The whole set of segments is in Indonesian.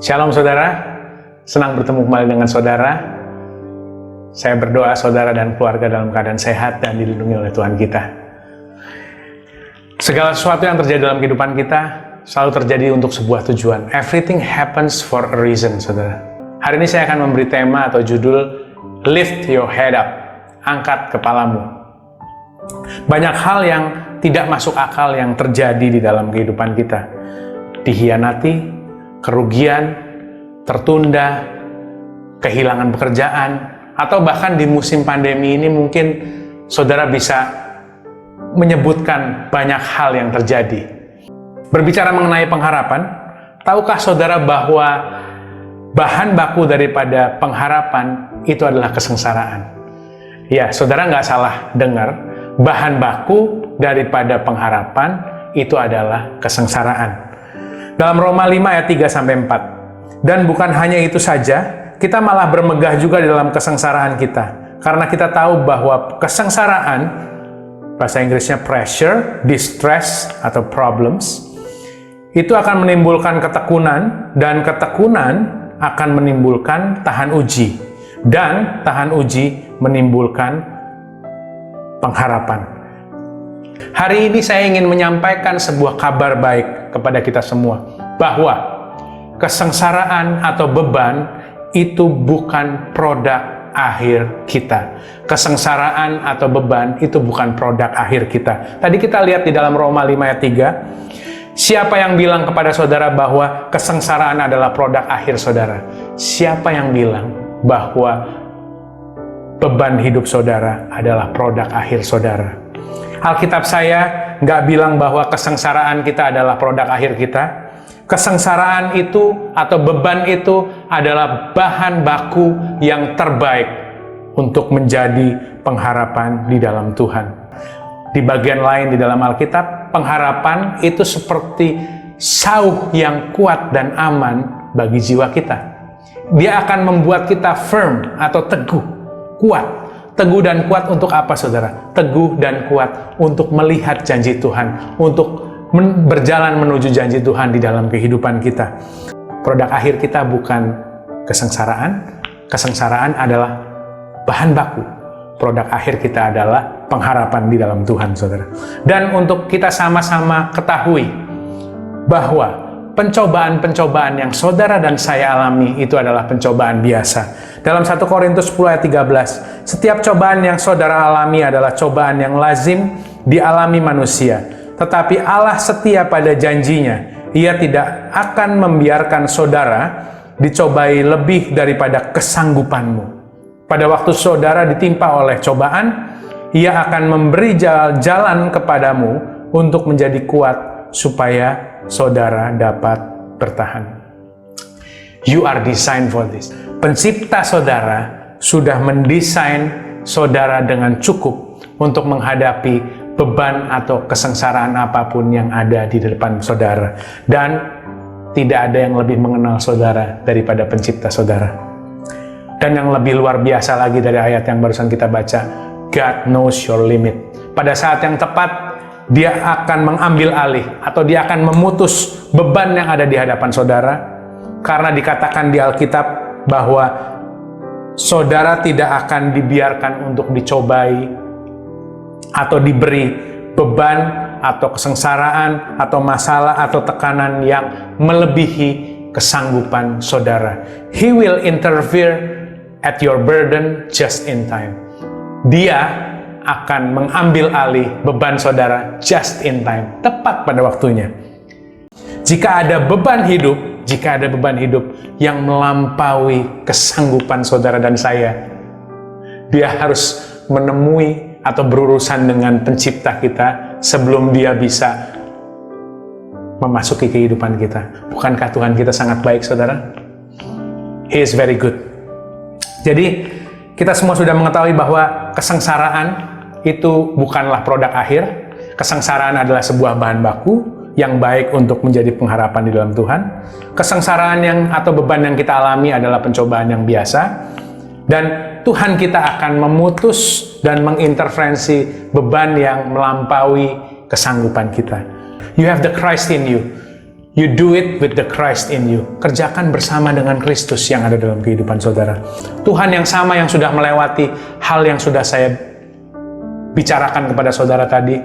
Shalom saudara, senang bertemu kembali dengan saudara. Saya berdoa saudara dan keluarga dalam keadaan sehat dan dilindungi oleh Tuhan kita. Segala sesuatu yang terjadi dalam kehidupan kita selalu terjadi untuk sebuah tujuan. Everything happens for a reason, saudara. Hari ini saya akan memberi tema atau judul Lift Your Head Up, angkat kepalamu. Banyak hal yang tidak masuk akal yang terjadi di dalam kehidupan kita. Dihianati, kerugian, tertunda, kehilangan pekerjaan, atau bahkan di musim pandemi ini mungkin saudara bisa menyebutkan banyak hal yang terjadi. Berbicara mengenai pengharapan, tahukah saudara bahwa bahan baku daripada pengharapan itu adalah kesengsaraan? Ya, saudara nggak salah dengar. Bahan baku daripada pengharapan itu adalah kesengsaraan. Dalam Roma 5 ayat 3-4. Dan bukan hanya itu saja, kita malah bermegah juga di dalam kesengsaraan kita. Karena kita tahu bahwa kesengsaraan, bahasa Inggrisnya pressure, distress, atau problems, itu akan menimbulkan ketekunan, dan ketekunan akan menimbulkan tahan uji. Dan tahan uji menimbulkan pengharapan. Hari ini saya ingin menyampaikan sebuah kabar baik kepada kita semua, bahwa kesengsaraan atau beban itu bukan produk akhir kita. Kesengsaraan atau beban itu bukan produk akhir kita. Tadi kita lihat di dalam Roma 5 ayat 3, siapa yang bilang kepada saudara bahwa kesengsaraan adalah produk akhir saudara? Siapa yang bilang bahwa beban hidup saudara adalah produk akhir saudara? Alkitab saya nggak bilang bahwa kesengsaraan kita adalah produk akhir kita. Kesengsaraan itu atau beban itu adalah bahan baku yang terbaik untuk menjadi pengharapan di dalam Tuhan. Di bagian lain di dalam Alkitab, pengharapan itu seperti sauh yang kuat dan aman bagi jiwa kita. Dia akan membuat kita firm atau teguh, kuat. Teguh dan kuat untuk apa, saudara? Teguh dan kuat untuk melihat janji Tuhan, untuk berjalan menuju janji Tuhan di dalam kehidupan kita. Produk akhir kita bukan kesengsaraan. Kesengsaraan adalah bahan baku. Produk akhir kita adalah pengharapan di dalam Tuhan, saudara. Dan untuk kita sama-sama ketahui bahwa pencobaan-pencobaan yang saudara dan saya alami itu adalah pencobaan biasa. Dalam 1 Korintus 10 ayat 13, setiap cobaan yang saudara alami adalah cobaan yang lazim dialami manusia. Tetapi Allah setia pada janjinya. Ia tidak akan membiarkan saudara dicobai lebih daripada kesanggupanmu. Pada waktu saudara ditimpa oleh cobaan, Ia akan memberi jalan kepadamu untuk menjadi kuat supaya saudara dapat bertahan. You are designed for this. Pencipta saudara sudah mendesain saudara dengan cukup untuk menghadapi beban atau kesengsaraan apapun yang ada di depan saudara. Dan tidak ada yang lebih mengenal saudara daripada pencipta saudara. Dan yang lebih luar biasa lagi dari ayat yang barusan kita baca, God knows your limit. Pada saat yang tepat, Dia akan mengambil alih atau Dia akan memutus beban yang ada di hadapan saudara. Karena dikatakan di Alkitab bahwa saudara tidak akan dibiarkan untuk dicobai atau diberi beban atau kesengsaraan atau masalah atau tekanan yang melebihi kesanggupan saudara. He will interfere at your burden just in time. Dia akan mengambil alih beban saudara just in time, tepat pada waktunya. Jika ada beban hidup yang melampaui kesanggupan saudara dan saya, dia harus menemui atau berurusan dengan pencipta kita sebelum dia bisa memasuki kehidupan kita. Bukankah Tuhan kita sangat baik, saudara? He is very good. Jadi, kita semua sudah mengetahui bahwa kesengsaraan itu bukanlah produk akhir. Kesengsaraan adalah sebuah bahan baku yang baik untuk menjadi pengharapan di dalam Tuhan. Kesengsaraan atau beban yang kita alami adalah pencobaan yang biasa. Dan Tuhan kita akan memutus dan mengintervensi beban yang melampaui kesanggupan kita. You have the Christ in you. You do it with the Christ in you. Kerjakan bersama dengan Kristus yang ada dalam kehidupan saudara. Tuhan yang sama yang sudah melewati hal yang sudah saya bicarakan kepada saudara tadi,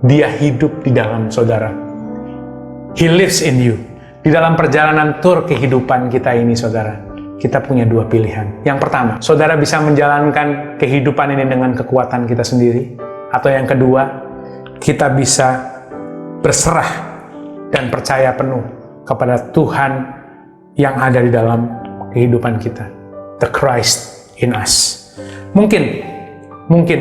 Dia hidup di dalam saudara. He lives in you. Di dalam perjalanan tur kehidupan kita ini, saudara, kita punya dua pilihan. Yang pertama, saudara bisa menjalankan kehidupan ini dengan kekuatan kita sendiri. Atau yang kedua, kita bisa berserah dan percaya penuh kepada Tuhan yang ada di dalam kehidupan kita. The Christ in us. Mungkin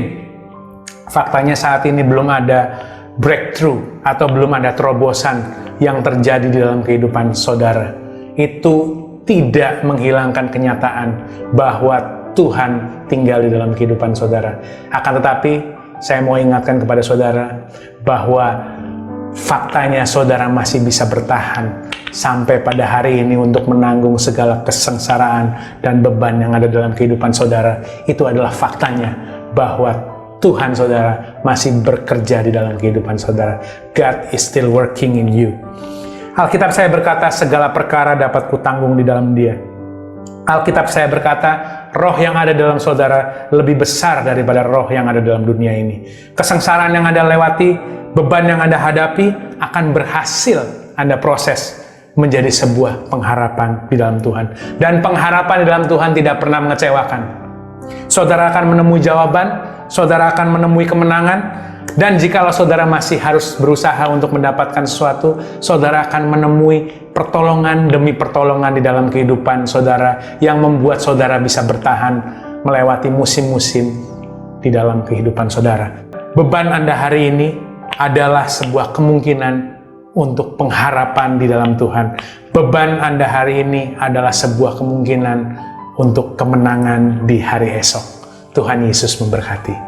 faktanya saat ini belum ada breakthrough atau belum ada terobosan yang terjadi di dalam kehidupan saudara. Itu tidak menghilangkan kenyataan bahwa Tuhan tinggal di dalam kehidupan saudara. Akan tetapi, saya mau ingatkan kepada saudara bahwa faktanya saudara masih bisa bertahan sampai pada hari ini untuk menanggung segala kesengsaraan dan beban yang ada dalam kehidupan saudara. Itu adalah faktanya bahwa Tuhan saudara masih bekerja di dalam kehidupan saudara. God is still working in you. Alkitab saya berkata, segala perkara dapat kutanggung di dalam Dia. Alkitab saya berkata, roh yang ada dalam saudara lebih besar daripada roh yang ada dalam dunia ini. Kesengsaraan yang Anda lewati, beban yang Anda hadapi akan berhasil Anda proses menjadi sebuah pengharapan di dalam Tuhan. Dan pengharapan di dalam Tuhan tidak pernah mengecewakan. Saudara akan menemui jawaban, saudara akan menemui kemenangan, dan jikalau saudara masih harus berusaha untuk mendapatkan sesuatu, saudara akan menemui pertolongan demi pertolongan di dalam kehidupan saudara yang membuat saudara bisa bertahan melewati musim-musim di dalam kehidupan saudara. Beban Anda hari ini adalah sebuah kemungkinan untuk pengharapan di dalam Tuhan. Beban Anda hari ini adalah sebuah kemungkinan untuk kemenangan di hari esok. Tuhan Yesus memberkati.